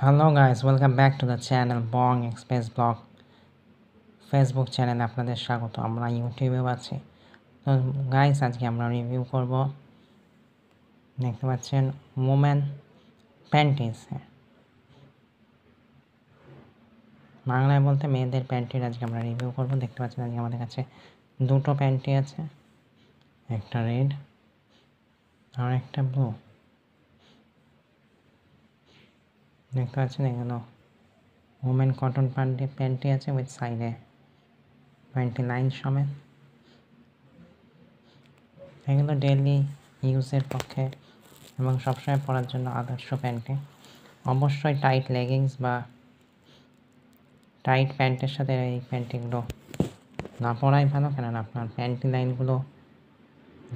Hello guys, welcome back to the channel Bong Express Blog Facebook চ্যানেলে আপনাদের স্বাগত। আমরা ইউটিউবেও আছি। তো গাইস, আজকে আমরা রিভিউ করব, দেখতে পাচ্ছেন, ওমেন প্যান্টিস। বাংলায় বলতে মেয়েদের প্যান্টির আজকে আমরা রিভিউ করব। দেখতে পাচ্ছেন আজকে আমাদের কাছে দুটো প্যান্টি আছে, একটা রেড আর একটা ব্লু। দেখতে পাচ্ছেন এগুলো ওমেন কটন প্যান্টি আছে উইথ সাইডে প্যান্টি লাইন সমেত। এগুলো ডেইলি ইউজের পক্ষে এবং সবসময় পরার জন্য আদর্শ প্যান্টি। অবশ্যই টাইট লেগিংস বা টাইট প্যান্টের সাথে এই প্যান্টিগুলো না পরাই ভালো, কেননা আপনার প্যান্টি লাইনগুলো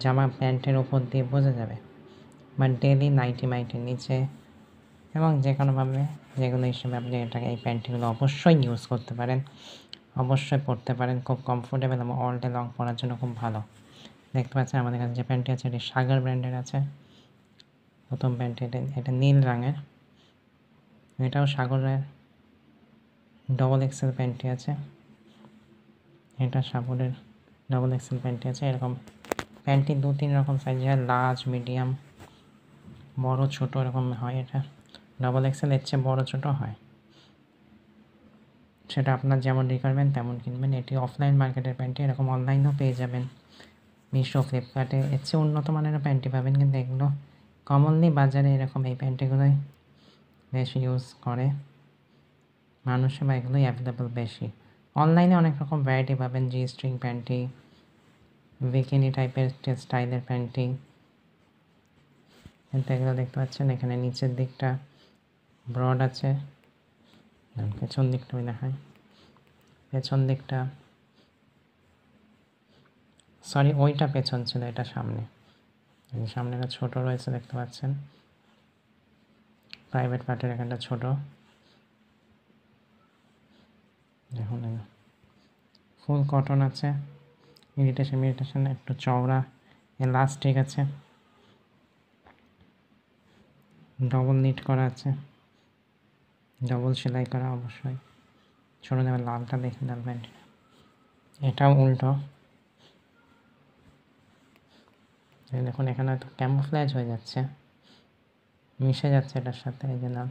জামা প্যান্টের ওপর দিয়ে বোঝা যাবে। বাট ডেইলি নাইটির নিচে এবং যে কোনোভাবে যেগুলো হিসেবে আপনি এই প্যান্টিগুলো অবশ্যই ইউজ করতে পারেন, অবশ্যই পরতে পারেন। খুব কমফোর্টেবল এবং অল ডে লং পরার জন্য খুব ভালো। দেখতে পাচ্ছেন আমাদের কাছে যে প্যান্টটি আছে এটি সাগর ব্র্যান্ডের আছে। প্রথম প্যান্টটি এটা নীল রঙের, এটাও সাগরের ডবল এক্সেল প্যান্টটি আছে। এটা সাগরের ডবল এক্সেল প্যান্টটি আছে। এরকম প্যান্টটি 2-3 রকম সাইজে হয়, লার্জ, মিডিয়াম, বড়, ছোট এরকম হয়। এটা ডবল এক্সেল, এর চেয়ে বড় ছোট হয়, সেটা আপনার যেমন রিকোয়ারমেন্ট তেমন কিনবেন। এটি অফলাইন মার্কেটের প্যান্টটি, এরকম অনলাইনেও পেয়ে যাবেন, মিশো, ফ্লিপকার্টে। এর চেয়ে উন্নত মানের প্যান্টটি পাবেন, কিন্তু এগুলো কমনলি বাজারে এরকম এই প্যান্টগুলোই বেশি ইউজ করে মানুষে, বা এগুলোই অ্যাভেলেবল বেশি। অনলাইনে অনেক রকম ভ্যারাইটি পাবেন, জি স্ট্রিং প্যান্টি, বিকিনি টাইপের স্টাইলের প্যান্টি। কিন্তু এগুলো দেখতে পাচ্ছেন এখানে নিচের দিকটা ব্রড আছে, পেছন দিকটা ওই দেখায়, পেছন দিকটা সরি ওইটা পেছন ছিল, এটা সামনে। সামনেটা ছোট রয়েছে দেখতে পাচ্ছেন, প্রাইভেট পার্টের এখানটা ছোট। দেখুন ফুল কটন আছে, ইরিটেশন একটু চওড়া, এলাস্টিক আছে, ডবল নিট করা আছে, ডবল সেলাই করা। অবশ্যই ছোটো দেবেন, লালটা দেখে লাল প্যান্ট, এটাও উল্টো। দেখুন এখানে হয়তো ক্যামোফ্ল্যাজ হয়ে যাচ্ছে, মিশে যাচ্ছে এটার সাথে, এই যে নাম।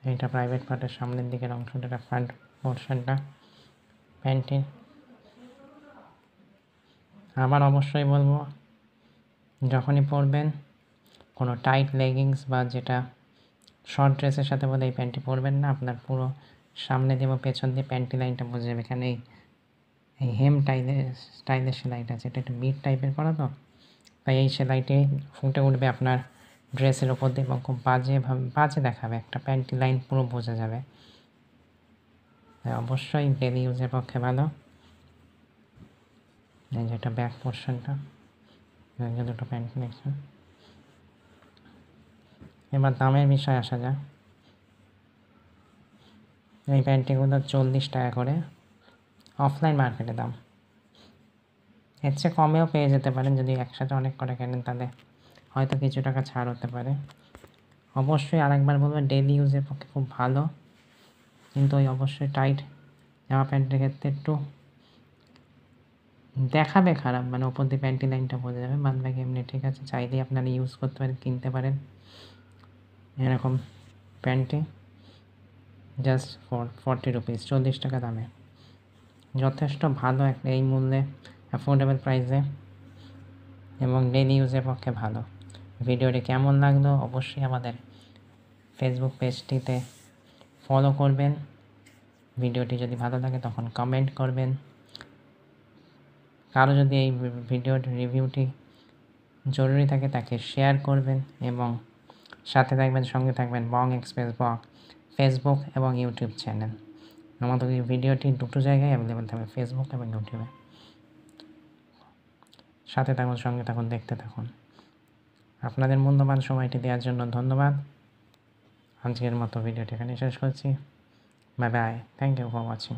এইটা প্রাইভেট পার্টের সামনের দিকের অংশটা, এটা ফ্রন্ট পোর্শনটা প্যান্টের। আবার অবশ্যই বলবো, যখনই পরবেন কোনো টাইট লেগিংস বা যেটা শর্ট ড্রেসের সাথে বলে এই প্যান্টটি পরবেন না। আপনার পুরো সামনে দিয়ে পেছন দিয়ে প্যান্টি লাইনটা বোঝা যাবে। এখানে এই হেম স্টাইলের সেলাইটা আছে, এটা একটু মিড টাইপের করা, তো তাই এই সেলাইটি ফুটে উঠবে আপনার ড্রেসের ওপর দিয়ে এবং খুব বাজে দেখাবে, একটা প্যান্টি লাইন পুরো বোঝা যাবে। তাই অবশ্যই ডেলি ইউজের পক্ষে ভালো। এই যেটা ব্যাক পোর্শনটা, দুটো প্যান্ট দেখছেন। এবার দামের বিষয়ে আসা যাক। এই প্যান্টিগুলো 40 টাকা করে অফলাইন মার্কেটে দাম। এর চেয়ে কমেও পেয়ে যেতে পারেন, যদি একসাথে অনেক করে কেনেন তাহলে হয়তো কিছু টাকা ছাড় হতে পারে। অবশ্যই আরেকবার বলবো, ডেলি ইউজের পক্ষে খুব ভালো, কিন্তু ওই অবশ্যই টাইট জামা প্যান্টের ক্ষেত্রে একটু দেখাবে খারাপ, মানে ওপর দিয়ে প্যান্টি লাইনটা বোঝা যাবে। বাদ বাকি এমনি ঠিক আছে, চাইলেই আপনারা ইউজ করতে পারেন, কিনতে পারেন এরকম প্যান্টি। জাস্ট ফর 40 রুপিস, 40 টাকা দামে, যথেষ্ট ভালো একটা এই মূল্যে, অ্যাফোর্ডেবল প্রাইসে এবং ডেলি ইউজের পক্ষে ভালো। ভিডিওটি কেমন লাগলো অবশ্যই আমাদের ফেসবুক পেজটিতে ফলো করবেন। ভিডিওটি যদি ভালো লাগে তখন কমেন্ট করবেন। কারো যদি এই ভিডিওটি রিভিউটি জরুরি থাকে তাকে শেয়ার করবেন এবং সাথে থাকবেন, সঙ্গে থাকবেন বং এক্সপ্রেস ব্লগ ফেসবুক এবং ইউটিউব চ্যানেল। আমাদের এই ভিডিওটি দুটো জায়গায় অ্যাভেলেবেল থাকবে, ফেসবুক এবং ইউটিউবে। সাথে থাকুন, সঙ্গে থাকুন, দেখতে থাকুন। আপনাদের মূল্যবান সময়টি দেওয়ার জন্য ধন্যবাদ। আজকের মতো ভিডিওটি এখানে শেষ করছি। Bye bye, thank you for watching.